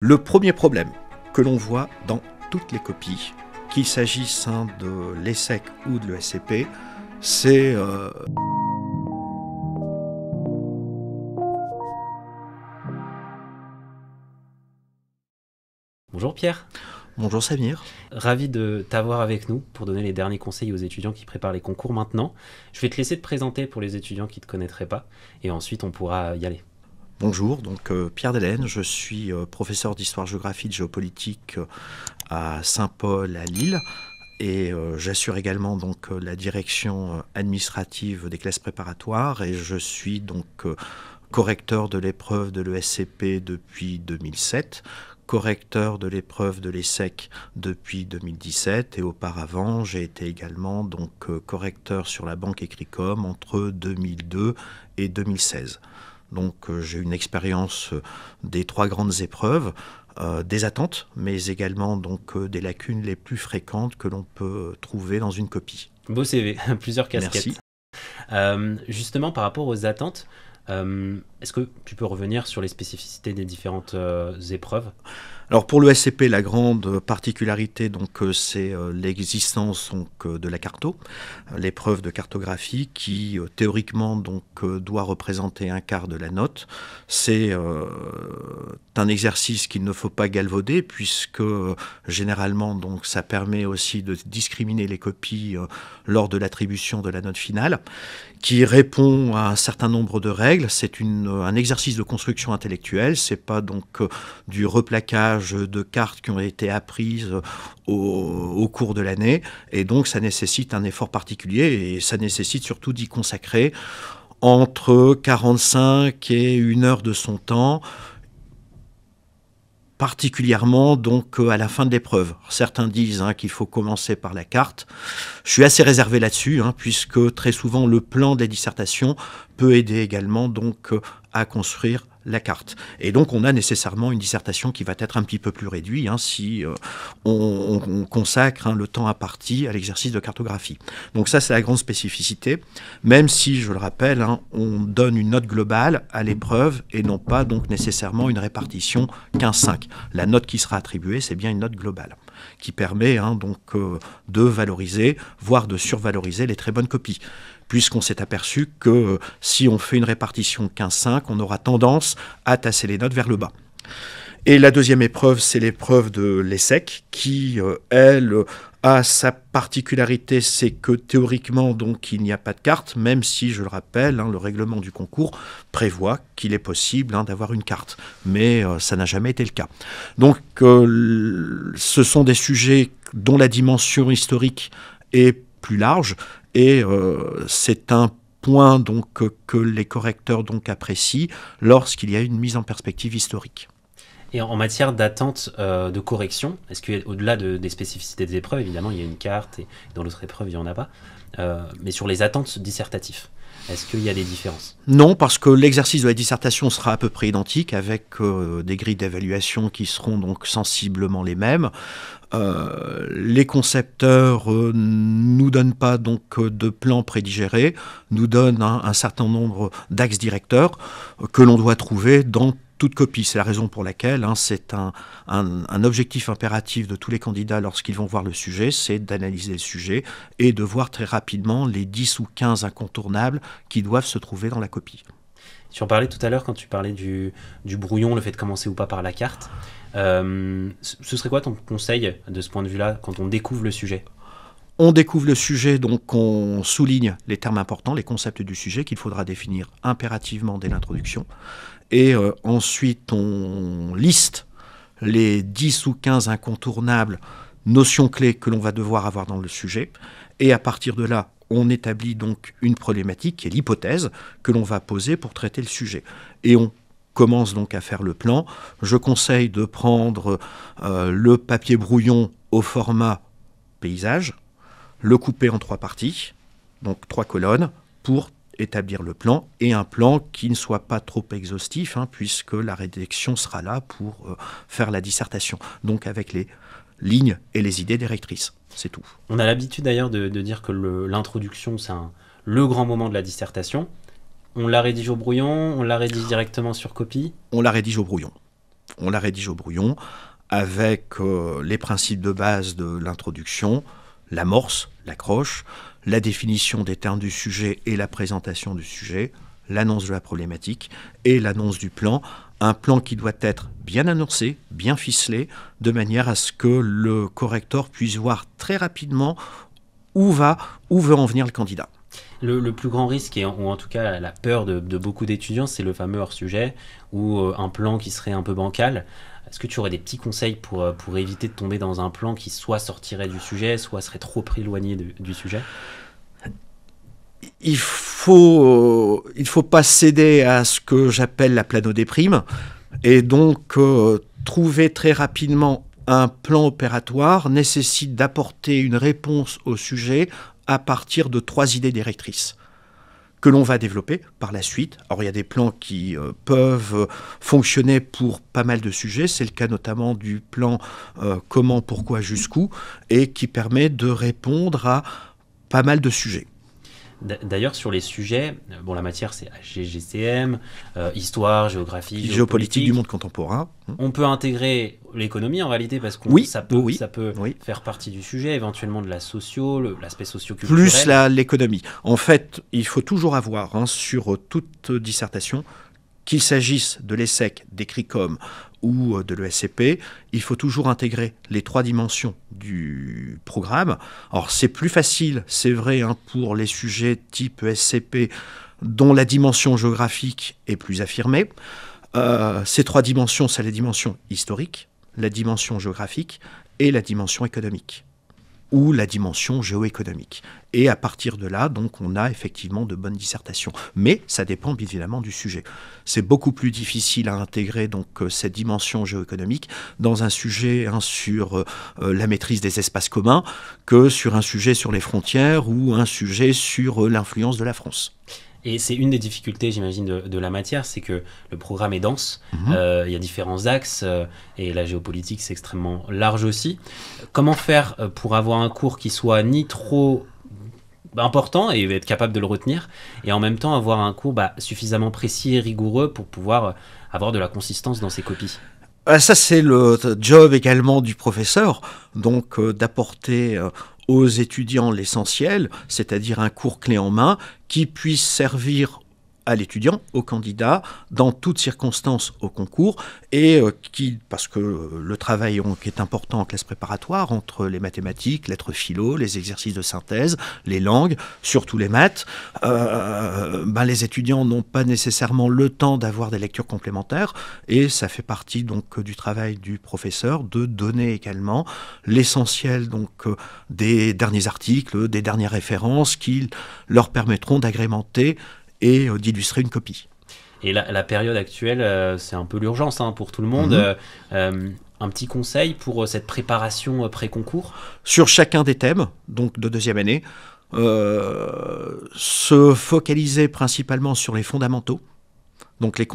Le premier problème que l'on voit dans toutes les copies, qu'il s'agisse de l'ESSEC ou de l'ESCP, c'est Bonjour Pierre. Bonjour Samir. Ravi de t'avoir avec nous pour donner les derniers conseils aux étudiants qui préparent les concours maintenant. Je vais te laisser te présenter pour les étudiants qui ne te connaîtraient pas et ensuite on pourra y aller. Bonjour, donc Pierre Delaine, je suis professeur d'histoire-géographie de géopolitique à Saint-Paul à Lille et j'assure également donc la direction administrative des classes préparatoires et je suis donc correcteur de l'épreuve de l'ESCP depuis 2007, correcteur de l'épreuve de l'ESSEC depuis 2017 et auparavant j'ai été également donc correcteur sur la banque Écricom entre 2002 et 2016. Donc j'ai une expérience des trois grandes épreuves, des attentes, mais également donc des lacunes les plus fréquentes que l'on peut trouver dans une copie. Beau CV, plusieurs casquettes. Merci. Justement, par rapport aux attentes, est-ce que tu peux revenir sur les spécificités des différentes épreuves ? Alors pour le SCP, la grande particularité donc c'est l'existence donc de la carto, l'épreuve de cartographie qui théoriquement donc doit représenter un quart de la note. C'est un exercice qu'il ne faut pas galvauder puisque généralement donc ça permet aussi de discriminer les copies lors de l'attribution de la note finale, qui répond à un certain nombre de règles. C'est un exercice de construction intellectuelle, c'est pas donc du replaquage de cartes qui ont été apprises au cours de l'année, et donc ça nécessite un effort particulier, et ça nécessite surtout d'y consacrer entre 45 et 1 heure de son temps, particulièrement donc à la fin de l'épreuve. Certains disent qu'il faut commencer par la carte. Je suis assez réservé là-dessus, puisque très souvent le plan de la dissertation peut aider également donc à construire la carte. Et donc on a nécessairement une dissertation qui va être un petit peu plus réduite si on consacre le temps imparti à l'exercice de cartographie. Donc ça c'est la grande spécificité, même si je le rappelle, on donne une note globale à l'épreuve et non pas donc nécessairement une répartition 15-5. La note qui sera attribuée, c'est bien une note globale qui permet de valoriser, voire de survaloriser les très bonnes copies, puisqu'on s'est aperçu que si on fait une répartition 15-5, on aura tendance à tasser les notes vers le bas. Et la deuxième épreuve, c'est l'épreuve de l'ESSEC, qui, elle, a sa particularité, c'est que théoriquement, donc, il n'y a pas de carte, même si, je le rappelle, le règlement du concours prévoit qu'il est possible d'avoir une carte. Mais ça n'a jamais été le cas. Donc, ce sont des sujets dont la dimension historique est plus large, et c'est un point donc, que les correcteurs donc, apprécient lorsqu'il y a une mise en perspective historique. Et en matière d'attente de correction, est-ce qu'au-delà des spécificités des épreuves, évidemment, il y a une carte et dans l'autre épreuve, il n'y en a pas, mais sur les attentes dissertatives, est-ce qu'il y a des différences ? Non, parce que l'exercice de la dissertation sera à peu près identique avec des grilles d'évaluation qui seront donc sensiblement les mêmes. Les concepteurs nous donnent pas donc de plan prédigéré, nous donnent un certain nombre d'axes directeurs que l'on doit trouver dans toute copie. C'est la raison pour laquelle c'est un objectif impératif de tous les candidats lorsqu'ils vont voir le sujet, c'est d'analyser le sujet et de voir très rapidement les 10 ou 15 incontournables qui doivent se trouver dans la copie. Tu en parlais tout à l'heure quand tu parlais du brouillon, le fait de commencer ou pas par la carte. Ce serait quoi ton conseil de ce point de vue-là quand on découvre le sujet ? On découvre le sujet, donc on souligne les termes importants, les concepts du sujet qu'il faudra définir impérativement dès l'introduction. Et ensuite, on liste les 10 ou 15 incontournables notions clés que l'on va devoir avoir dans le sujet. Et à partir de là, on établit donc une problématique qui est l'hypothèse que l'on va poser pour traiter le sujet. Et on commence donc à faire le plan. Je conseille de prendre le papier brouillon au format paysage, le couper en 3 parties, donc 3 colonnes, pour établir le plan, et un plan qui ne soit pas trop exhaustif, puisque la rédaction sera là pour faire la dissertation, donc avec les lignes et les idées directrices, c'est tout. On a l'habitude d'ailleurs de dire que l'introduction, c'est le grand moment de la dissertation. On la rédige au brouillon, on la rédige directement sur copie ? On la rédige au brouillon. On la rédige au brouillon avec les principes de base de l'introduction, l'amorce, l'accroche, la définition des termes du sujet et la présentation du sujet, l'annonce de la problématique et l'annonce du plan. Un plan qui doit être bien annoncé, bien ficelé, de manière à ce que le correcteur puisse voir très rapidement où veut en venir le candidat. Le plus grand risque, ou en tout cas la peur de beaucoup d'étudiants, c'est le fameux hors-sujet ou un plan qui serait un peu bancal. Est-ce que tu aurais des petits conseils pour éviter de tomber dans un plan qui soit sortirait du sujet, soit serait trop éloigné du sujet ? Il faut pas céder à ce que j'appelle la planodéprime et donc trouver très rapidement un plan opératoire nécessite d'apporter une réponse au sujet à partir de 3 idées directrices que l'on va développer par la suite. Alors il y a des plans qui peuvent fonctionner pour pas mal de sujets, c'est le cas notamment du plan comment, pourquoi, jusqu'où, et qui permet de répondre à pas mal de sujets. D'ailleurs, sur les sujets, bon, la matière c'est HGCM, histoire, géographie, géopolitique du monde contemporain. On peut intégrer l'économie en réalité parce que ça peut faire partie du sujet, éventuellement de la l'aspect socio-culturel. Plus l'économie. En fait, il faut toujours avoir sur toute dissertation, qu'il s'agisse de l'ESSEC, des CRICOM ou de l'ESCP, il faut toujours intégrer les 3 dimensions du programme. Alors c'est plus facile, c'est vrai, pour les sujets type ESCP, dont la dimension géographique est plus affirmée. Ces 3 dimensions, c'est la dimension historique, la dimension géographique et la dimension économique, ou la dimension géoéconomique. Et à partir de là, donc, on a effectivement de bonnes dissertations. Mais ça dépend évidemment du sujet. C'est beaucoup plus difficile à intégrer donc, cette dimension géoéconomique dans un sujet sur la maîtrise des espaces communs que sur un sujet sur les frontières ou un sujet sur l'influence de la France. Et c'est une des difficultés, j'imagine, de la matière, c'est que le programme est dense, il y a différents axes, et la géopolitique, c'est extrêmement large aussi. Comment faire pour avoir un cours qui soit ni trop important et être capable de le retenir, et en même temps avoir un cours suffisamment précis et rigoureux pour pouvoir avoir de la consistance dans ses copies ? Ça, c'est le job également du professeur, donc d'apporter aux étudiants l'essentiel, c'est-à-dire un cours clé en main qui puisse servir à l'étudiant, au candidat, dans toutes circonstances au concours, et parce que le travail est important en classe préparatoire, entre les mathématiques, lettres philo, les exercices de synthèse, les langues, surtout les maths, les étudiants n'ont pas nécessairement le temps d'avoir des lectures complémentaires, et ça fait partie donc du travail du professeur de donner également l'essentiel donc des derniers articles, des dernières références qui leur permettront d'agrémenter et d'illustrer une copie. Et la période actuelle, c'est un peu l'urgence pour tout le monde. Un petit conseil pour cette préparation pré-concours ? Sur chacun des thèmes, donc de 2e année, se focaliser principalement sur les fondamentaux, donc les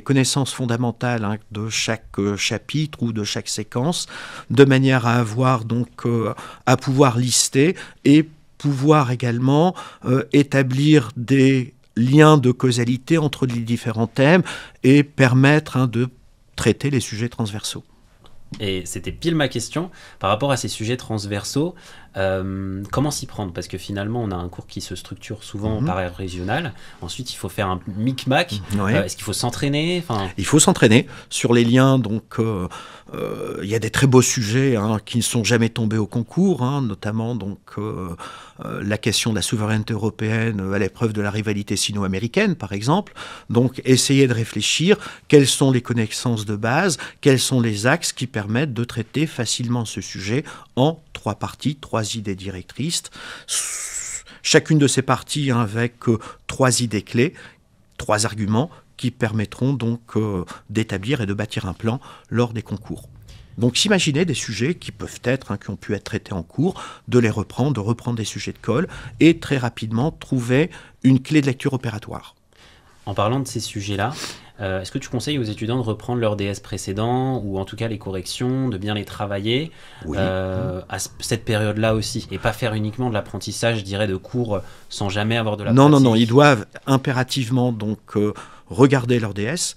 connaissances fondamentales de chaque chapitre ou de chaque séquence, de manière à avoir donc à pouvoir lister et pouvoir également établir des liens de causalité entre les différents thèmes et permettre de traiter les sujets transversaux. Et c'était pile ma question. Par rapport à ces sujets transversaux, comment s'y prendre ? Parce que finalement, on a un cours qui se structure souvent par aire régionale. Ensuite, il faut faire un micmac. Est-ce qu'il faut s'entraîner ? Il faut s'entraîner sur les liens. Donc, il y a des très beaux sujets qui ne sont jamais tombés au concours, notamment donc, la question de la souveraineté européenne à l'épreuve de la rivalité sino-américaine, par exemple. Donc, essayer de réfléchir quelles sont les connaissances de base, quels sont les axes qui permettent de traiter facilement ce sujet en 3 parties, 3 idées directrices. Chacune de ces parties avec 3 idées clés, 3 arguments qui permettront donc d'établir et de bâtir un plan lors des concours. Donc s'imaginer des sujets qui peuvent être, qui ont pu être traités en cours, de les reprendre, de reprendre des sujets de colle et très rapidement trouver une clé de lecture opératoire. En parlant de ces sujets-là, est-ce que tu conseilles aux étudiants de reprendre leurs DS précédents ou en tout cas les corrections, de bien les travailler à cette période-là aussi et pas faire uniquement de l'apprentissage, je dirais, de cours sans jamais avoir de la pratique ? Non, ils doivent impérativement donc regarder leur DS,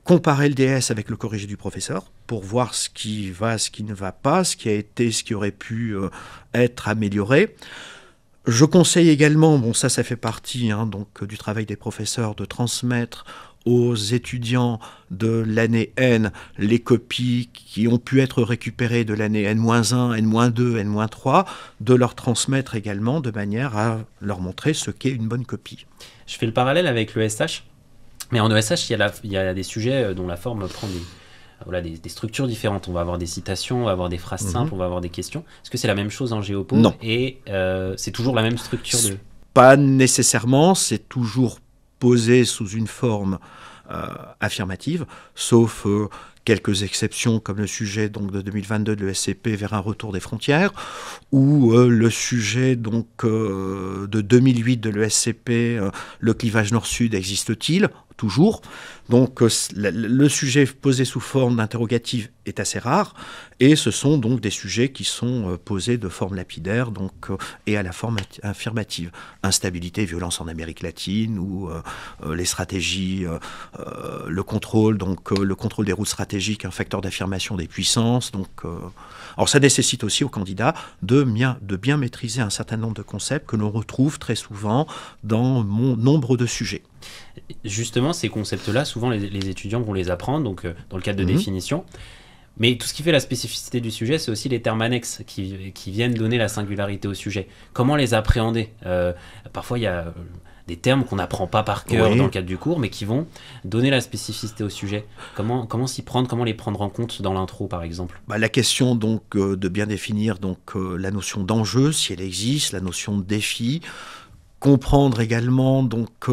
comparer le DS avec le corrigé du professeur pour voir ce qui va, ce qui ne va pas, ce qui a été, ce qui aurait pu être amélioré. Je conseille également, bon ça fait partie donc du travail des professeurs, de transmettre aux étudiants de l'année N les copies qui ont pu être récupérées de l'année N-1, N-2, N-3, de leur transmettre également de manière à leur montrer ce qu'est une bonne copie. Je fais le parallèle avec l'ESH, mais en ESH, il y a des sujets dont la forme prend des structures différentes. On va avoir des citations, on va avoir des phrases simples, on va avoir des questions. Est-ce que c'est la même chose en géopo? Non. Et c'est toujours la même structure Pas nécessairement, c'est toujours posé sous une forme affirmative, sauf quelques exceptions comme le sujet donc, de 2022 de l'ESCP vers un retour des frontières, ou le sujet donc, de 2008 de l'ESCP, le clivage nord-sud existe-t-il? Toujours. Donc le sujet posé sous forme d'interrogative est assez rare, et ce sont donc des sujets qui sont posés de forme lapidaire donc, et à la forme affirmative. Instabilité, violence en Amérique latine, ou les stratégies, le contrôle des routes stratégiques, un facteur d'affirmation des puissances. Donc, alors ça nécessite aussi aux candidats de bien maîtriser un certain nombre de concepts que l'on retrouve très souvent dans nombre de sujets. Justement, ces concepts-là, souvent les étudiants vont les apprendre donc, dans le cadre de définition. Mais tout ce qui fait la spécificité du sujet, c'est aussi les termes annexes qui viennent donner la singularité au sujet. Comment les appréhender? Parfois, il y a des termes qu'on n'apprend pas par cœur dans le cadre du cours, mais qui vont donner la spécificité au sujet. Comment s'y prendre? Comment les prendre en compte dans l'intro, par exemple? La question donc, de bien définir donc, la notion d'enjeu, si elle existe, la notion de défi, comprendre également donc,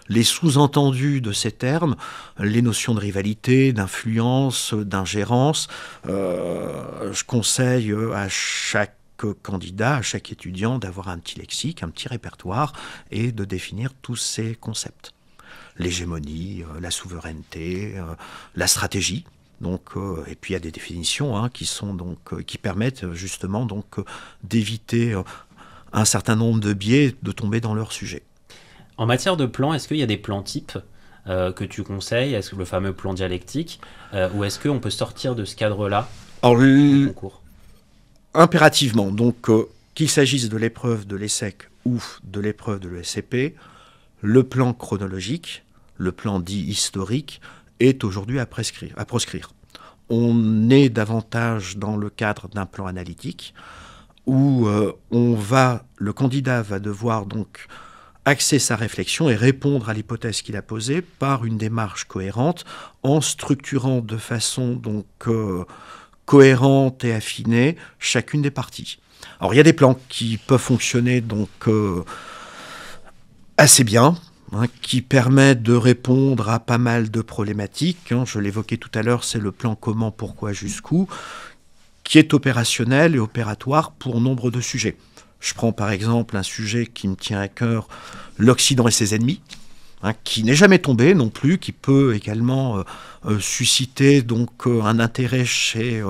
les sous-entendus de ces termes, les notions de rivalité, d'influence, d'ingérence. Je conseille à chaque candidat, à chaque étudiant d'avoir un petit lexique, un petit répertoire et de définir tous ces concepts. L'hégémonie, la souveraineté, la stratégie. Donc, et puis il y a des définitions qui permettent justement donc, d'éviter un certain nombre de biais de tomber dans leur sujet. En matière de plans, est-ce qu'il y a des plans types que tu conseilles? Est-ce que le fameux plan dialectique ou est-ce qu'on peut sortir de ce cadre-là? Alors, impérativement, donc qu'il s'agisse de l'épreuve de l'ESSEC ou de l'épreuve de l'ESCP, le plan chronologique, le plan dit historique, est aujourd'hui à proscrire. On est davantage dans le cadre d'un plan analytique, où le candidat va devoir donc axer sa réflexion et répondre à l'hypothèse qu'il a posée par une démarche cohérente, en structurant de façon donc cohérente et affinée chacune des parties. Alors il y a des plans qui peuvent fonctionner donc assez bien, qui permettent de répondre à pas mal de problématiques. Je l'évoquais tout à l'heure, c'est le plan comment, pourquoi, jusqu'où, qui est opérationnel et opératoire pour nombre de sujets. Je prends par exemple un sujet qui me tient à cœur, l'Occident et ses ennemis, qui n'est jamais tombé non plus, qui peut également susciter donc un intérêt chez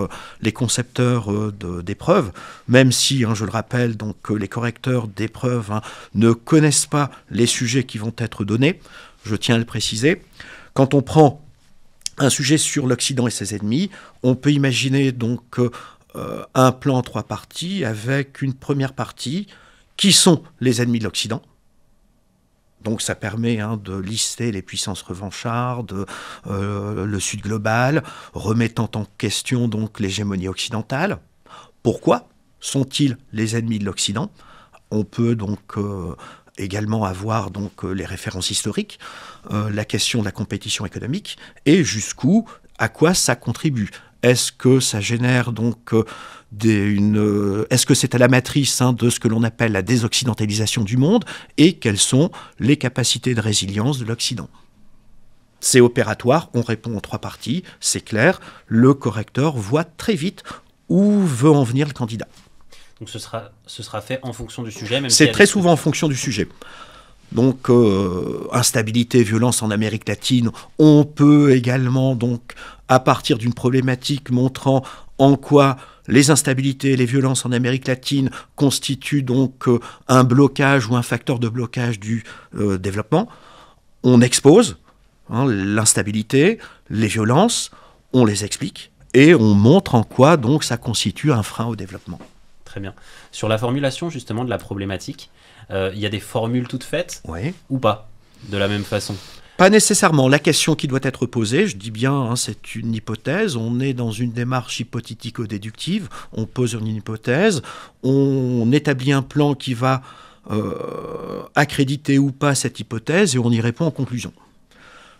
les concepteurs d'épreuves, même si, je le rappelle, donc les correcteurs d'épreuves ne connaissent pas les sujets qui vont être donnés. Je tiens à le préciser. Quand on prend un sujet sur l'Occident et ses ennemis, on peut imaginer donc un plan en 3 parties avec une première partie qui sont les ennemis de l'Occident. Donc ça permet de lister les puissances revanchardes, le Sud global, remettant en question donc l'hégémonie occidentale. Pourquoi sont-ils les ennemis de l'Occident? On peut donc également avoir donc les références historiques, la question de la compétition économique et à quoi ça contribue. Est-ce que ça génère donc est-ce que c'est à la matrice de ce que l'on appelle la désoccidentalisation du monde, et quelles sont les capacités de résilience de l'Occident? C'est opératoire, on répond en 3 parties, c'est clair, le correcteur voit très vite où veut en venir le candidat. Donc ce sera fait en fonction du sujet, même c'est très souvent en fonction du sujet. Donc, instabilité, violence en Amérique latine, on peut également, donc, à partir d'une problématique montrant en quoi les instabilités et les violences en Amérique latine constituent donc un blocage ou un facteur de blocage du développement, on expose l'instabilité, les violences, on les explique et on montre en quoi donc ça constitue un frein au développement. Très bien. Sur la formulation justement de la problématique, il y a des formules toutes faites ou pas, de la même façon? Pas nécessairement. La question qui doit être posée, je dis bien, c'est une hypothèse, on est dans une démarche hypothético-déductive, on pose une hypothèse, on établit un plan qui va accréditer ou pas cette hypothèse et on y répond en conclusion.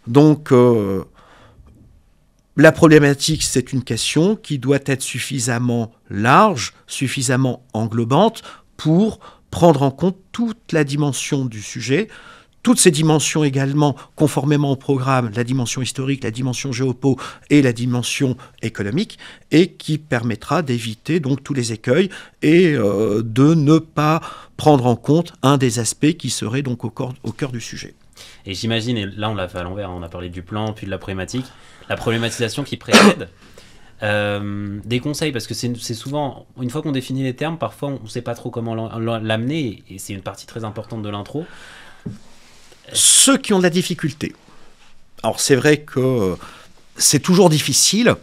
Donc, la problématique, c'est une question qui doit être suffisamment large, suffisamment englobante pour prendre en compte toute la dimension du sujet, toutes ces dimensions également, conformément au programme, la dimension historique, la dimension géopo et la dimension économique, et qui permettra d'éviter donc tous les écueils et de ne pas prendre en compte un des aspects qui serait donc au cœur du sujet. Et j'imagine, et là on l'a fait à l'envers, on a parlé du plan, puis de la problématique, la problématisation qui précède. Des conseils, parce que c'est souvent, une fois qu'on définit les termes, parfois on ne sait pas trop comment l'amener, et c'est une partie très importante de l'intro. Ceux qui ont de la difficulté. Alors c'est vrai que c'est toujours difficile.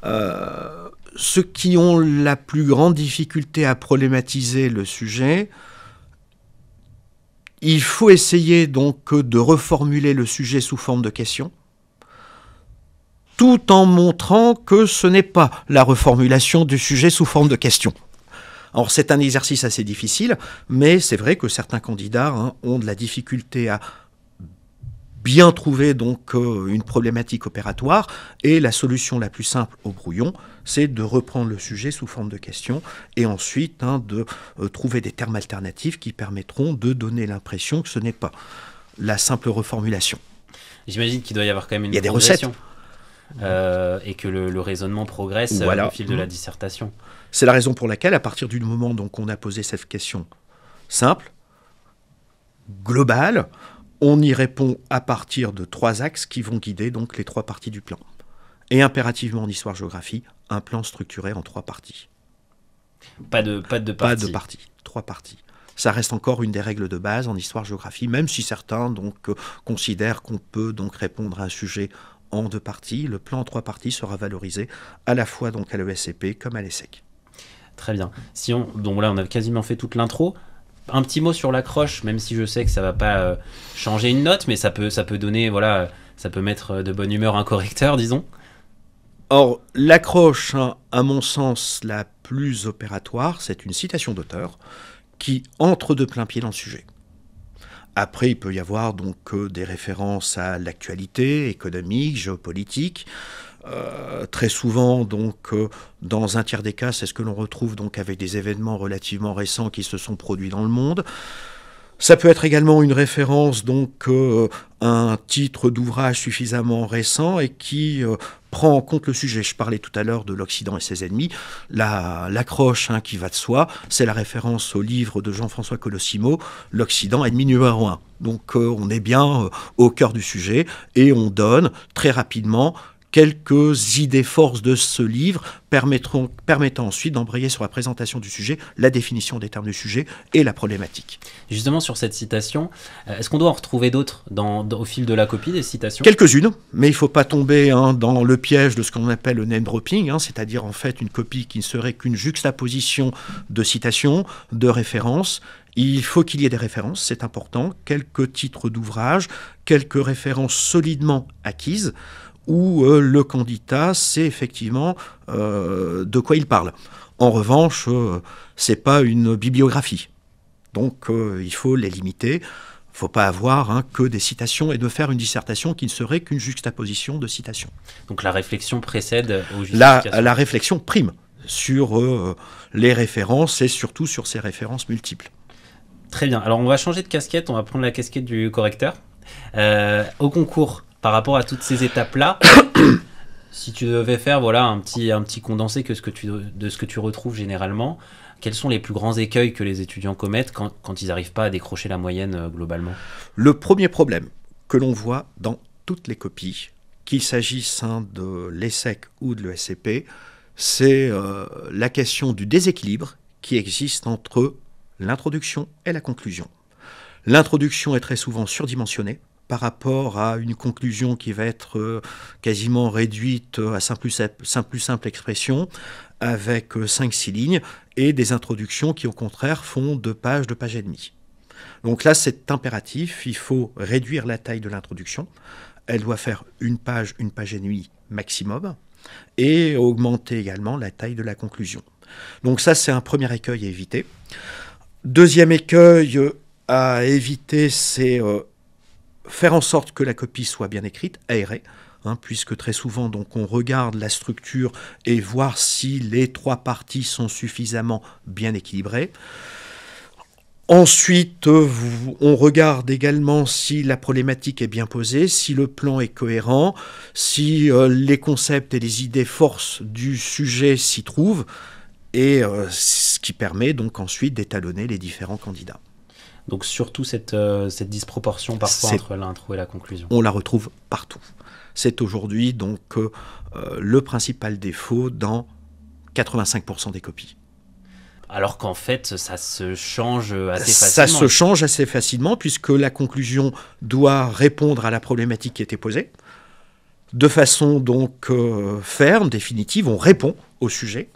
Ceux qui ont la plus grande difficulté à problématiser le sujet, il faut essayer donc de reformuler le sujet sous forme de question, tout en montrant que ce n'est pas la reformulation du sujet sous forme de question. Alors c'est un exercice assez difficile, mais c'est vrai que certains candidats ont de la difficulté à bien trouver donc une problématique opératoire, et la solution la plus simple au brouillon, c'est de reprendre le sujet sous forme de question et ensuite de trouver des termes alternatifs qui permettront de donner l'impression que ce n'est pas la simple reformulation. J'imagine qu'il doit y avoir quand même une progression. Il y a des recettes. Et que le raisonnement progresse au fil de la dissertation. C'est la raison pour laquelle, à partir du moment donc on a posé cette question simple, globale, on y répond à partir de 3 axes qui vont guider donc les 3 parties du plan. Et impérativement en histoire-géographie, un plan structuré en 3 parties. Pas de parties. Pas de parties, 3 parties. Ça reste encore une des règles de base en histoire-géographie, même si certains donc considèrent qu'on peut donc répondre à un sujet en 2 parties. Le plan en 3 parties sera valorisé à la fois donc à l'ESCP comme à l'ESSEC. Très bien. Donc là, on a quasiment fait toute l'intro. Un petit mot sur l'accroche, même si je sais que ça va pas changer une note, mais ça peut donner, ça peut mettre de bonne humeur un correcteur, disons. Or, l'accroche, à mon sens, la plus opératoire, c'est une citation d'auteur qui entre de plein pied dans le sujet. Après, il peut y avoir donc des références à l'actualité économique, géopolitique. Très souvent, donc, dans un tiers des cas, c'est ce que l'on retrouve donc avec des événements relativement récents qui se sont produits dans le monde. Ça peut être également une référence donc à un titre d'ouvrage suffisamment récent et qui prend en compte le sujet. Je parlais tout à l'heure de l'Occident et ses ennemis. L'accroche qui va de soi, c'est la référence au livre de Jean-François Colosimo, L'Occident ennemi numéro 1. Donc on est bien au cœur du sujet et on donne très rapidement quelques idées forces de ce livre permettant ensuite d'embrayer sur la présentation du sujet, la définition des termes du sujet et la problématique. Justement, sur cette citation, est-ce qu'on doit en retrouver d'autres au fil de la copie des citations ? Quelques-unes, mais il ne faut pas tomber dans le piège de ce qu'on appelle le name dropping, c'est-à-dire en fait une copie qui ne serait qu'une juxtaposition de citations, de références. Il faut qu'il y ait des références, c'est important, quelques titres d'ouvrages, quelques références solidement acquises, où le candidat sait effectivement de quoi il parle. En revanche, ce n'est pas une bibliographie. Donc il faut les limiter. Il ne faut pas avoir que des citations et de faire une dissertation qui ne serait qu'une juxtaposition de citations. Donc la réflexion précède aux justifications. La réflexion prime sur les références et surtout sur ces références multiples. Très bien. Alors on va changer de casquette, on va prendre la casquette du correcteur. Au concours, par rapport à toutes ces étapes-là, si tu devais faire un petit condensé de ce que tu retrouves généralement, quels sont les plus grands écueils que les étudiants commettent quand ils n'arrivent pas à décrocher la moyenne globalement ? Le premier problème que l'on voit dans toutes les copies, qu'il s'agisse de l'ESSEC ou de l'ESCP, c'est la question du déséquilibre qui existe entre l'introduction et la conclusion. L'introduction est très souvent surdimensionnée, par rapport à une conclusion qui va être quasiment réduite à sa plus simple expression, avec 5-6 lignes, et des introductions qui, au contraire, font 2 pages et demie. Donc là, c'est impératif, il faut réduire la taille de l'introduction. Elle doit faire 1 page et demie maximum, et augmenter également la taille de la conclusion. Donc ça, c'est un premier écueil à éviter. Deuxième écueil à éviter, c'est faire en sorte que la copie soit bien écrite, aérée, puisque très souvent donc, on regarde la structure et voir si les 3 parties sont suffisamment bien équilibrées. Ensuite, on regarde également si la problématique est bien posée, si le plan est cohérent, si les concepts et les idées forces du sujet s'y trouvent, et ce qui permet donc ensuite d'étalonner les différents candidats. Donc surtout cette disproportion parfois entre l'intro et la conclusion. On la retrouve partout. C'est aujourd'hui donc le principal défaut dans 85% des copies. Alors qu'en fait, ça se change assez Ça facilement. se change assez facilement puisque la conclusion doit répondre à la problématique qui était posée. De façon donc ferme, définitive, on répond au sujet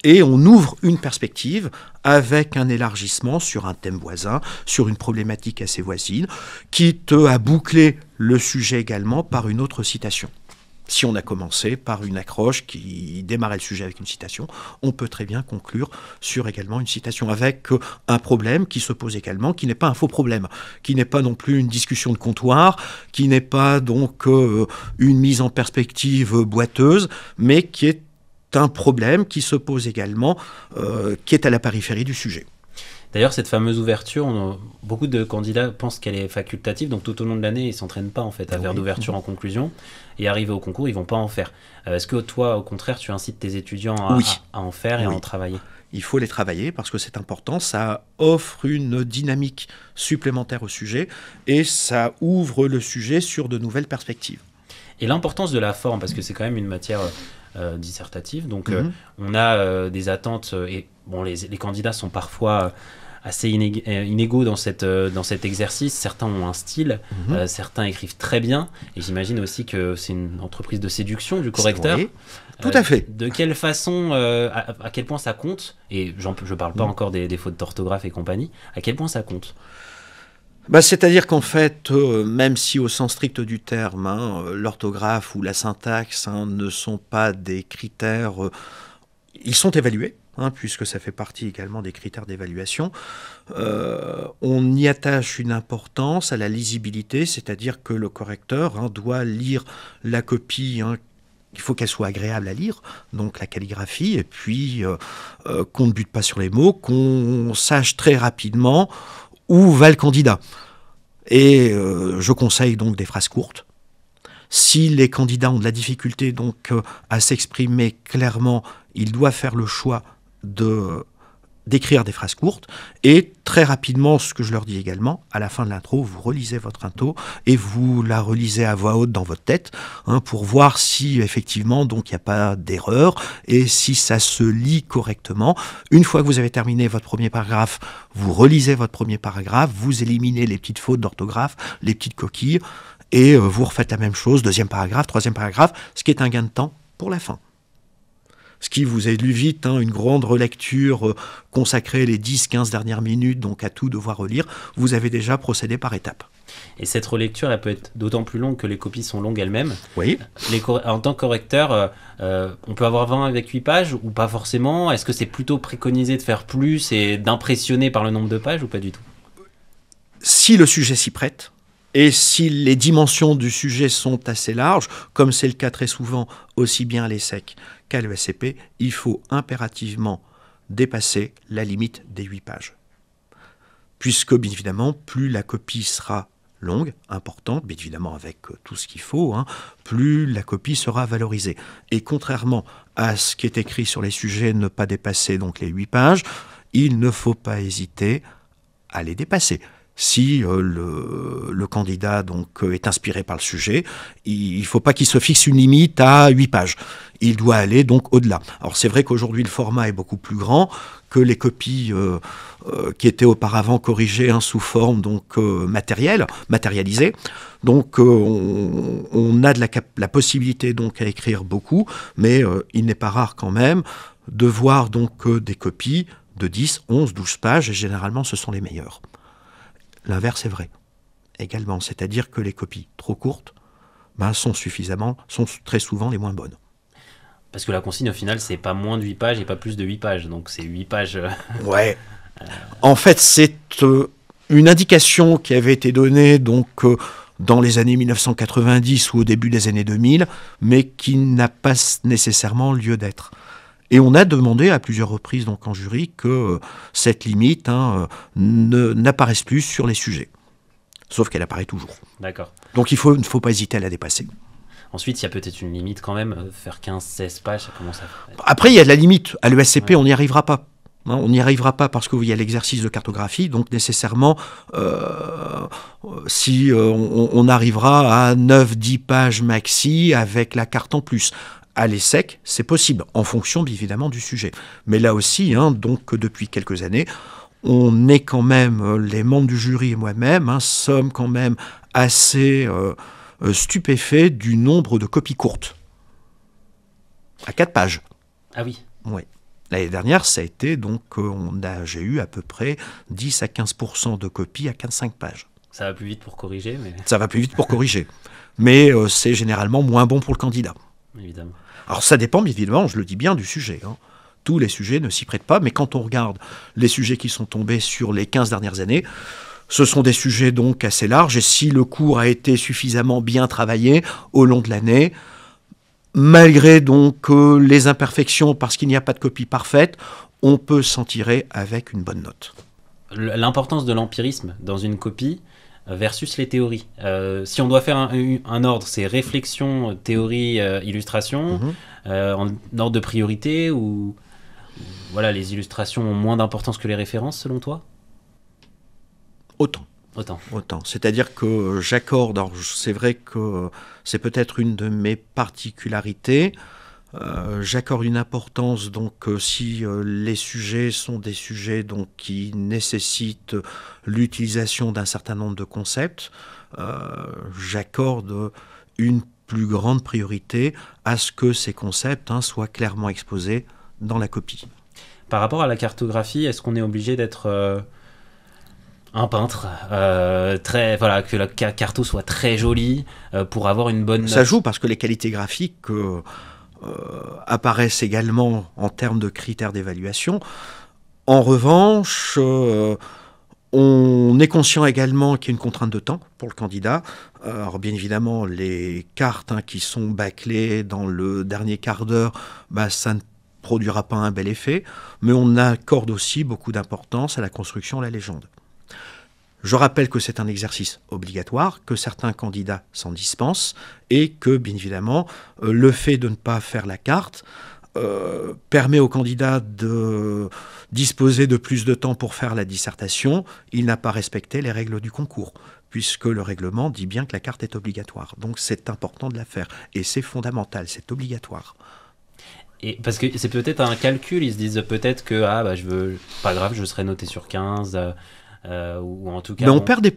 et on ouvre une perspective avec un élargissement sur un thème voisin, sur une problématique assez voisine, quitte à boucler le sujet également par une autre citation. Si on a commencé par une accroche qui démarrait le sujet avec une citation, on peut très bien conclure sur également une citation avec un problème qui se pose également, qui n'est pas un faux problème, qui n'est pas non plus une discussion de comptoir, qui n'est pas donc une mise en perspective boiteuse, mais qui est un problème qui se pose également, qui est à la périphérie du sujet. D'ailleurs, cette fameuse ouverture, beaucoup de candidats pensent qu'elle est facultative, donc tout au long de l'année, ils ne s'entraînent pas en fait, à faire d'ouverture en conclusion, et arriver au concours, ils ne vont pas en faire. Est-ce que toi, au contraire, tu incites tes étudiants à en faire et à en travailler ? Il faut les travailler parce que c'est important, ça offre une dynamique supplémentaire au sujet, et ça ouvre le sujet sur de nouvelles perspectives. Et l'importance de la forme, parce que c'est quand même une matière dissertative, donc on a des attentes, et bon, les candidats sont parfois assez inégaux dans cet exercice. Certains ont un style, certains écrivent très bien, et j'imagine aussi que c'est une entreprise de séduction du correcteur. Tout à fait. De quelle façon, à quel point ça compte, et je ne parle pas encore des fautes d'orthographe et compagnie, à quel point ça compte ? C'est-à-dire qu'en fait, même si au sens strict du terme, l'orthographe ou la syntaxe ne sont pas des critères, ils sont évalués, puisque ça fait partie également des critères d'évaluation, on y attache une importance à la lisibilité, c'est-à-dire que le correcteur doit lire la copie, il faut qu'elle soit agréable à lire, donc la calligraphie, et puis qu'on ne bute pas sur les mots, qu'on sache très rapidement où va le candidat. Et je conseille donc des phrases courtes. Si les candidats ont de la difficulté donc à s'exprimer clairement, ils doivent faire le choix d'écrire des phrases courtes. Et très rapidement, ce que je leur dis également, à la fin de l'intro, vous relisez votre intro et vous la relisez à voix haute dans votre tête pour voir si effectivement donc il n'y a pas d'erreur et si ça se lit correctement. Une fois que vous avez terminé votre premier paragraphe, vous relisez votre premier paragraphe, vous éliminez les petites fautes d'orthographe, les petites coquilles et vous refaites la même chose, deuxième paragraphe, troisième paragraphe, ce qui est un gain de temps pour la fin. Ce qui vous évite une grande relecture consacrée les 10-15 dernières minutes, donc à tout devoir relire. Vous avez déjà procédé par étapes. Et cette relecture, elle peut être d'autant plus longue que les copies sont longues elles-mêmes. Oui. En tant que correcteur, on peut avoir 20 avec 8 pages ou pas forcément ? Est-ce que c'est plutôt préconisé de faire plus et d'impressionner par le nombre de pages ou pas du tout ? Si le sujet s'y prête, et si les dimensions du sujet sont assez larges, comme c'est le cas très souvent aussi bien à l'ESSEC qu'à l'ESCP, il faut impérativement dépasser la limite des 8 pages. Puisque, bien évidemment, plus la copie sera longue, importante, bien évidemment avec tout ce qu'il faut, plus la copie sera valorisée. Et contrairement à ce qui est écrit sur les sujets, ne pas dépasser donc les 8 pages, il ne faut pas hésiter à les dépasser. Si le candidat donc est inspiré par le sujet, il ne faut pas qu'il se fixe une limite à 8 pages. Il doit aller donc au-delà. Alors c'est vrai qu'aujourd'hui le format est beaucoup plus grand que les copies qui étaient auparavant corrigées sous forme donc matérialisée. Donc on a la possibilité donc à écrire beaucoup, mais il n'est pas rare quand même de voir donc des copies de 10, 11, 12 pages, et généralement ce sont les meilleures. L'inverse est vrai également, c'est-à-dire que les copies trop courtes sont très souvent les moins bonnes. Parce que la consigne, au final, c'est pas moins de 8 pages et pas plus de 8 pages. Donc c'est 8 pages. Ouais. En fait, c'est une indication qui avait été donnée donc, dans les années 1990 ou au début des années 2000, mais qui n'a pas nécessairement lieu d'être. Et on a demandé à plusieurs reprises donc, en jury que cette limite n'apparaisse plus sur les sujets. Sauf qu'elle apparaît toujours. D'accord. Donc il ne faut pas hésiter à la dépasser. Ensuite, il y a peut-être une limite quand même. Faire 15-16 pages, ça commence à faire... Après, il y a de la limite. À l'ESCP, on n'y arrivera pas. On n'y arrivera pas parce qu'il y a l'exercice de cartographie. Donc nécessairement, si on arrivera à 9-10 pages maxi avec la carte en plus. À l'ESSEC, c'est possible, en fonction évidemment du sujet. Mais là aussi, donc depuis quelques années, on est quand même, les membres du jury et moi-même, sommes quand même assez stupéfaits du nombre de copies courtes. À 4 pages. Ah oui. Oui. L'année dernière, ça a été, donc, j'ai eu à peu près 10 à 15% de copies à 15-5 pages. Ça va plus vite pour corriger, mais... Ça va plus vite pour corriger. Mais c'est généralement moins bon pour le candidat. Évidemment. Alors ça dépend évidemment, je le dis bien, du sujet. Tous les sujets ne s'y prêtent pas, mais quand on regarde les sujets qui sont tombés sur les 15 dernières années, ce sont des sujets donc assez larges, et si le cours a été suffisamment bien travaillé au long de l'année, malgré donc les imperfections, parce qu'il n'y a pas de copie parfaite, on peut s'en tirer avec une bonne note. L'importance de l'empirisme dans une copie versus les théories. Si on doit faire un ordre, c'est réflexion, théorie, illustration, en ordre de priorité, ou voilà, les illustrations ont moins d'importance que les références selon toi ? Autant. C'est-à-dire que j'accorde, alors c'est vrai que c'est peut-être une de mes particularités, j'accorde une importance donc si les sujets sont des sujets donc qui nécessitent l'utilisation d'un certain nombre de concepts, j'accorde une plus grande priorité à ce que ces concepts soient clairement exposés dans la copie. Par rapport à la cartographie, est-ce qu'on est obligé d'être un peintre, que la carto soit très jolie pour avoir une bonne note ? Ça joue parce que les qualités graphiques apparaissent également en termes de critères d'évaluation. En revanche, on est conscient également qu'il y a une contrainte de temps pour le candidat. Alors bien évidemment, les cartes qui sont bâclées dans le dernier quart d'heure, ça ne produira pas un bel effet, mais on accorde aussi beaucoup d'importance à la construction, à la légende. Je rappelle que c'est un exercice obligatoire, que certains candidats s'en dispensent et que, bien évidemment, le fait de ne pas faire la carte permet au candidat de disposer de plus de temps pour faire la dissertation. Il n'a pas respecté les règles du concours, puisque le règlement dit bien que la carte est obligatoire. Donc c'est important de la faire et c'est fondamental, c'est obligatoire. Et parce que c'est peut-être un calcul, ils se disent peut-être que pas grave, je serai noté sur 15... ou en tout cas, mais on perd des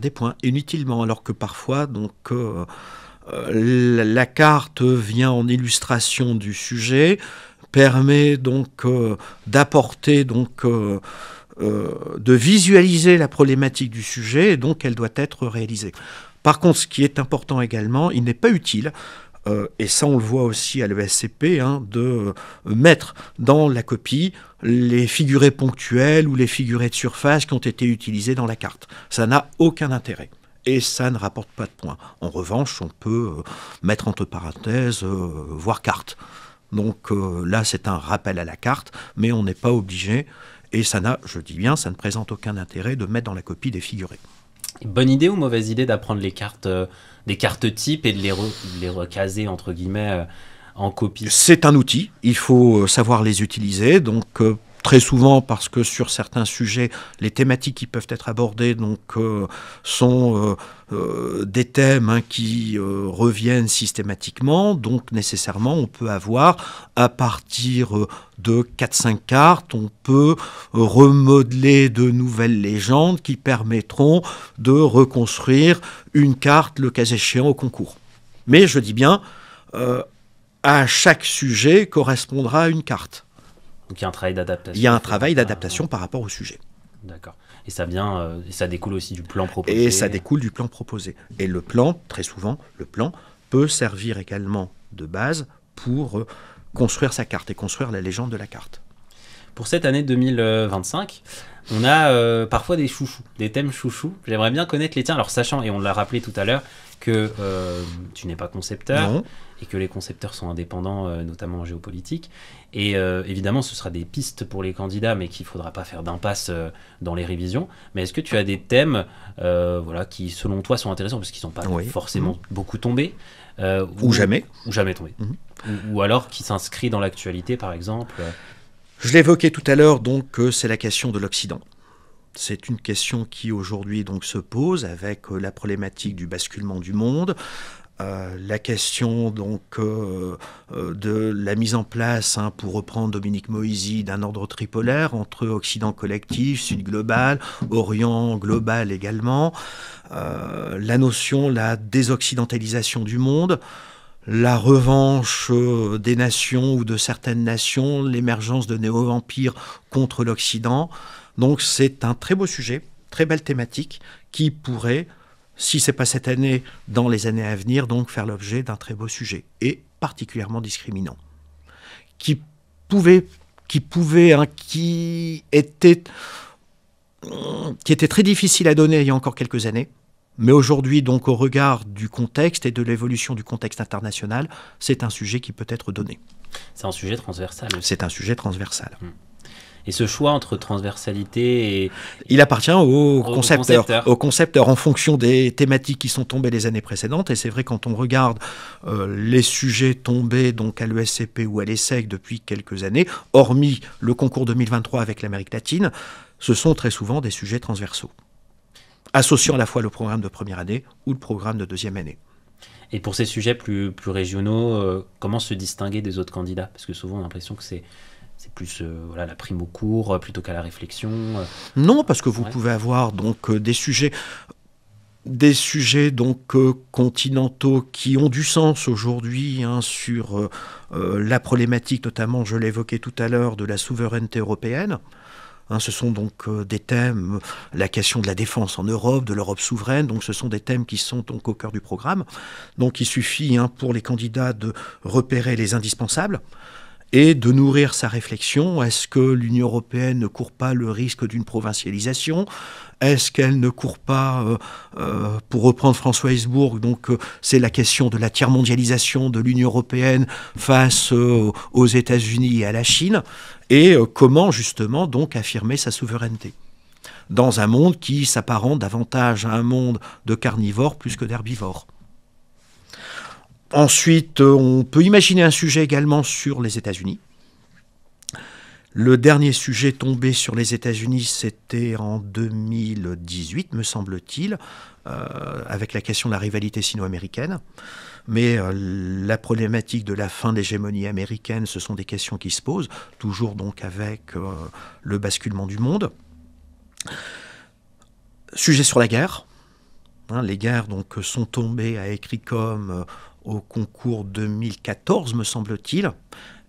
points inutilement, alors que parfois donc la carte vient en illustration du sujet, permet donc d'apporter donc de visualiser la problématique du sujet, et donc elle doit être réalisée. Par contre, ce qui est important également, il n'est pas utile, et ça on le voit aussi à l'ESCP, de mettre dans la copie les figurés ponctuels ou les figurés de surface qui ont été utilisés dans la carte. Ça n'a aucun intérêt. Et ça ne rapporte pas de points. En revanche, on peut mettre entre parenthèses, voir carte. Donc là, c'est un rappel à la carte, mais on n'est pas obligé. Et ça n'a, je dis bien, ça ne présente aucun intérêt de mettre dans la copie des figurés. Bonne idée ou mauvaise idée d'apprendre les cartes, des cartes types et de les recaser, entre guillemets, en copie ? C'est un outil, il faut savoir les utiliser. Donc très souvent parce que sur certains sujets, les thématiques qui peuvent être abordées sont des thèmes qui reviennent systématiquement. Donc nécessairement, on peut avoir, à partir de 4-5 cartes, on peut remodeler de nouvelles légendes qui permettront de reconstruire une carte, le cas échéant, au concours. Mais je dis bien, à chaque sujet correspondra une carte. Donc il y a un travail d'adaptation. Il y a un travail d'adaptation par rapport au sujet. D'accord. Et ça découle aussi du plan proposé. Et ça découle du plan proposé. Et le plan, très souvent, le plan peut servir également de base pour construire sa carte et construire la légende de la carte. Pour cette année 2025, on a parfois des chouchous, des thèmes chouchous. J'aimerais bien connaître les tiens. Alors sachant, et on l'a rappelé tout à l'heure, que tu n'es pas concepteur. Non. Et que les concepteurs sont indépendants, notamment en géopolitique. Et évidemment, ce sera des pistes pour les candidats, mais qu'il ne faudra pas faire d'impasse dans les révisions. Mais est-ce que tu as des thèmes qui, selon toi, sont intéressants, parce qu'ils ne sont pas forcément beaucoup tombés ou jamais tombés. Ou alors qui s'inscrit dans l'actualité, par exemple. Je l'évoquais tout à l'heure, donc c'est la question de l'Occident. C'est une question qui aujourd'hui donc se pose avec la problématique du basculement du monde, la question donc de la mise en place, pour reprendre Dominique Moïsi, d'un ordre tripolaire entre Occident collectif, Sud global, Orient global également, la notion, la désoccidentalisation du monde, la revanche des nations ou de certaines nations, l'émergence de néo-empires contre l'Occident. Donc c'est un très beau sujet, très belle thématique qui pourrait, si ce n'est pas cette année, dans les années à venir, donc faire l'objet d'un très beau sujet et particulièrement discriminant, qui était très difficile à donner il y a encore quelques années, mais aujourd'hui, donc au regard du contexte et de l'évolution du contexte international, c'est un sujet qui peut être donné. C'est un sujet transversal aussi. C'est un sujet transversal. Et ce choix entre transversalité et... Il appartient aux concepteurs en fonction des thématiques qui sont tombées les années précédentes. Et c'est vrai, quand on regarde les sujets tombés donc à l'ESCP ou à l'ESSEC depuis quelques années, hormis le concours 2023 avec l'Amérique latine, ce sont très souvent des sujets transversaux, associant à la fois le programme de première année ou le programme de deuxième année. Et pour ces sujets plus régionaux, comment se distinguer des autres candidats? Parce que souvent on a l'impression que c'est plus la prime au cours plutôt qu'à la réflexion. Non, parce que vous pouvez avoir donc des sujets donc continentaux qui ont du sens aujourd'hui sur la problématique, notamment, je l'évoquais tout à l'heure, de la souveraineté européenne. Ce sont donc des thèmes, la question de la défense en Europe, de l'Europe souveraine, donc ce sont des thèmes qui sont donc au cœur du programme. Donc il suffit pour les candidats de repérer les indispensables et de nourrir sa réflexion. Est-ce que l'Union européenne ne court pas le risque d'une provincialisation ? Est-ce qu'elle ne court pas, pour reprendre François Hesbourg, donc c'est la question de la tiers-mondialisation de l'Union européenne face aux États-Unis et à la Chine, et comment justement donc affirmer sa souveraineté dans un monde qui s'apparente davantage à un monde de carnivores plus que d'herbivores. Ensuite, on peut imaginer un sujet également sur les États-Unis. Le dernier sujet tombé sur les États-Unis, c'était en 2018, me semble-t-il, avec la question de la rivalité sino-américaine. Mais la problématique de la fin de l'hégémonie américaine, ce sont des questions qui se posent, toujours donc avec le basculement du monde. Sujet sur la guerre. Les guerres donc sont tombées à Écricom au concours 2014, me semble-t-il.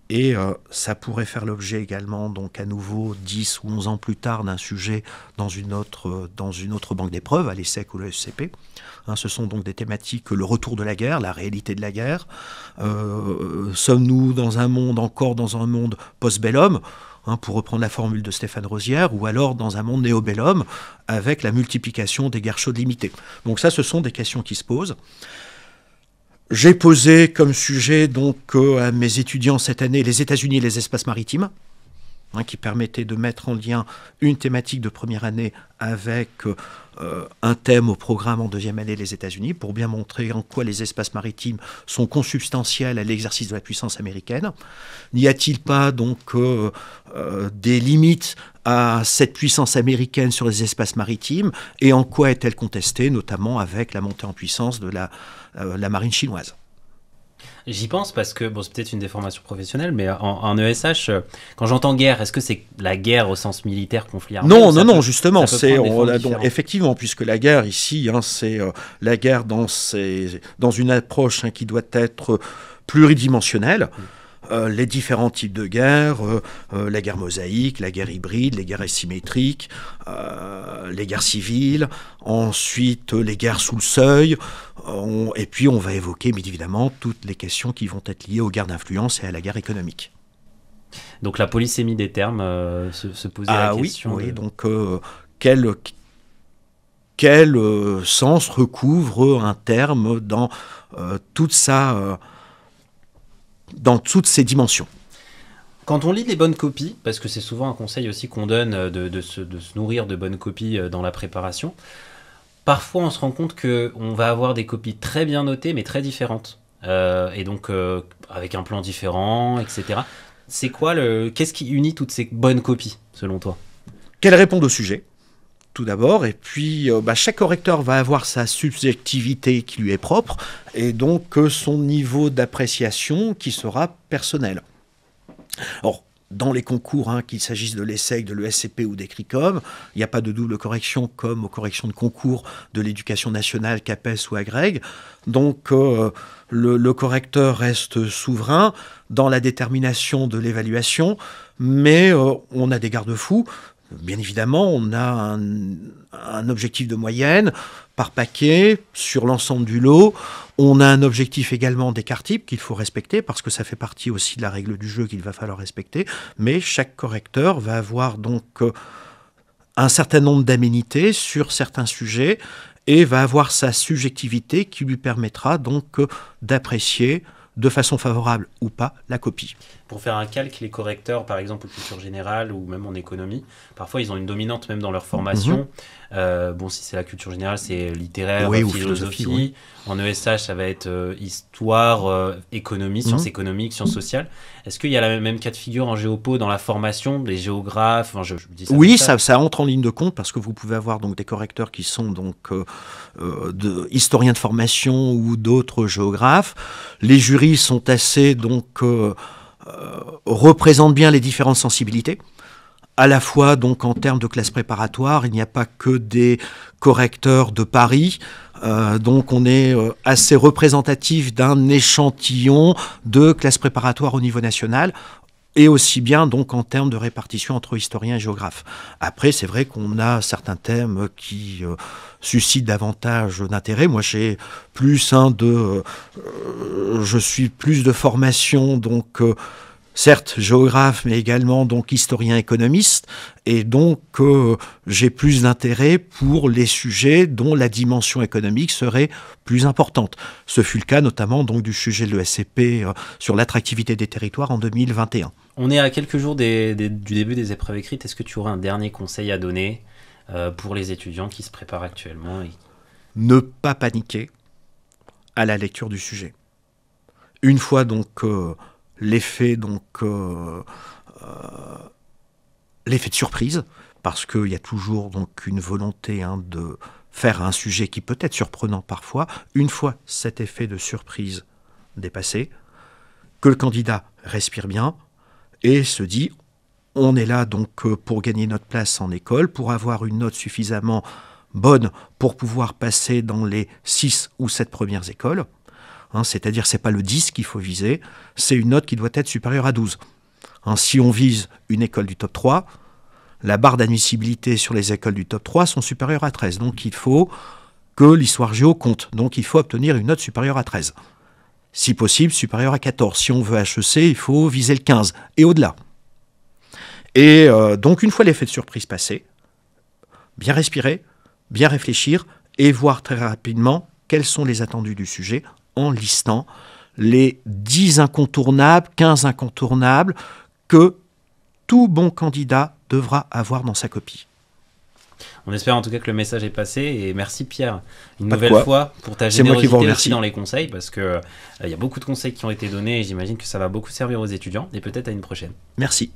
Et ça pourrait faire l'objet également, donc à nouveau, 10 ou 11 ans plus tard, d'un sujet dans une autre banque d'épreuves, à l'ESSEC ou l'ESCP. Ce sont donc des thématiques, le retour de la guerre, la réalité de la guerre. Sommes-nous encore dans un monde post-bellum, pour reprendre la formule de Stéphane Rosière, ou alors dans un monde néo-bellum, avec la multiplication des guerres chaudes limitées. Donc ça, ce sont des questions qui se posent. J'ai posé comme sujet donc à mes étudiants cette année les États-Unis et les espaces maritimes. qui permettait de mettre en lien une thématique de première année avec un thème au programme en deuxième année des États-Unis, pour bien montrer en quoi les espaces maritimes sont consubstantiels à l'exercice de la puissance américaine. N'y a-t-il pas donc des limites à cette puissance américaine sur les espaces maritimes, et en quoi est-elle contestée, notamment avec la montée en puissance de la marine chinoise? J'y pense parce que, bon, c'est peut-être une déformation professionnelle, mais en ESH, quand j'entends guerre, est-ce que c'est la guerre au sens militaire, conflit armé? Non, justement, donc, effectivement, puisque la guerre ici, c'est la guerre dans une approche qui doit être pluridimensionnelle. Les différents types de guerres, la guerre mosaïque, la guerre hybride, les guerres asymétriques, les guerres civiles, ensuite les guerres sous le seuil, et puis on va évoquer bien évidemment toutes les questions qui vont être liées aux guerres d'influence et à la guerre économique. Donc la polysémie des termes, se poser la question. Oui, donc quel sens recouvre un terme dans toute dans toutes ces dimensions. Quand on lit les bonnes copies, parce que c'est souvent un conseil aussi qu'on donne de se nourrir de bonnes copies dans la préparation, parfois on se rend compte qu'on va avoir des copies très bien notées mais très différentes, et donc avec un plan différent, etc. C'est quoi qu'est-ce qui unit toutes ces bonnes copies selon toi? Qu'elles répondent au sujet, tout d'abord, et puis chaque correcteur va avoir sa subjectivité qui lui est propre, et donc son niveau d'appréciation qui sera personnel. Alors, dans les concours, qu'il s'agisse de l'ESSEC, de l'ESCP ou des CRICOM, il n'y a pas de double correction comme aux corrections de concours de l'éducation nationale, CAPES ou AGREG. Donc, le correcteur reste souverain dans la détermination de l'évaluation, mais on a des garde-fous. Bien évidemment, on a un objectif de moyenne par paquet sur l'ensemble du lot. On a un objectif également d'écart type qu'il faut respecter parce que ça fait partie aussi de la règle du jeu qu'il va falloir respecter. Mais chaque correcteur va avoir donc un certain nombre d'aménités sur certains sujets et va avoir sa subjectivité qui lui permettra donc d'apprécier de façon favorable ou pas la copie. Pour faire un calque, les correcteurs, par exemple en culture générale ou même en économie, parfois ils ont une dominante même dans leur formation. Bon, si c'est la culture générale, c'est littéraire, ou philosophie. oui. En ESH, ça va être histoire, économie, sciences économiques, sciences sociales. Est-ce qu'il y a la même cas de figure en géopo dans la formation, des géographes? Je dis ça. Oui, ça entre en ligne de compte parce que vous pouvez avoir donc des correcteurs qui sont donc historiens de formation ou d'autres géographes. Les jurys sont assez donc représentent bien les différentes sensibilités. À la fois donc en termes de classe préparatoire, il n'y a pas que des correcteurs de Paris. Donc on est assez représentatif d'un échantillon de classe préparatoire au niveau national, et aussi bien donc en termes de répartition entre historiens et géographes. Après, c'est vrai qu'on a certains thèmes qui suscitent davantage d'intérêt. Moi, j'ai plus je suis plus de formation, donc certes géographe, mais également donc historien économiste, et donc j'ai plus d'intérêt pour les sujets dont la dimension économique serait plus importante. Ce fut le cas notamment donc du sujet de l'ESCP sur l'attractivité des territoires en 2021. On est à quelques jours du début des épreuves écrites. Est-ce que tu aurais un dernier conseil à donner pour les étudiants qui se préparent actuellement Ne pas paniquer à la lecture du sujet. Une fois donc l'effet de surprise, parce qu'il y a toujours donc une volonté de faire un sujet qui peut être surprenant parfois. Une fois cet effet de surprise dépassé, que le candidat respire bien et se dit on est là donc pour gagner notre place en école, pour avoir une note suffisamment bonne pour pouvoir passer dans les 6 ou 7 premières écoles. C'est-à-dire c'est pas le 10 qu'il faut viser, c'est une note qui doit être supérieure à 12. Si on vise une école du top 3, la barre d'admissibilité sur les écoles du top 3 sont supérieures à 13. Donc il faut que l'histoire géo compte. Donc il faut obtenir une note supérieure à 13. Si possible, supérieure à 14. Si on veut HEC, il faut viser le 15 et au-delà. Et donc une fois l'effet de surprise passé, bien respirer, bien réfléchir et voir très rapidement quels sont les attendus du sujet en listant les 10 incontournables, 15 incontournables que tout bon candidat devra avoir dans sa copie. On espère en tout cas que le message est passé, et merci Pierre une Pas de nouvelle quoi. fois pour ta C'est moi qui vous générosité remercie. aussi dans les conseils, parce que il y a beaucoup de conseils qui ont été donnés et j'imagine que ça va beaucoup servir aux étudiants, et peut-être à une prochaine. Merci.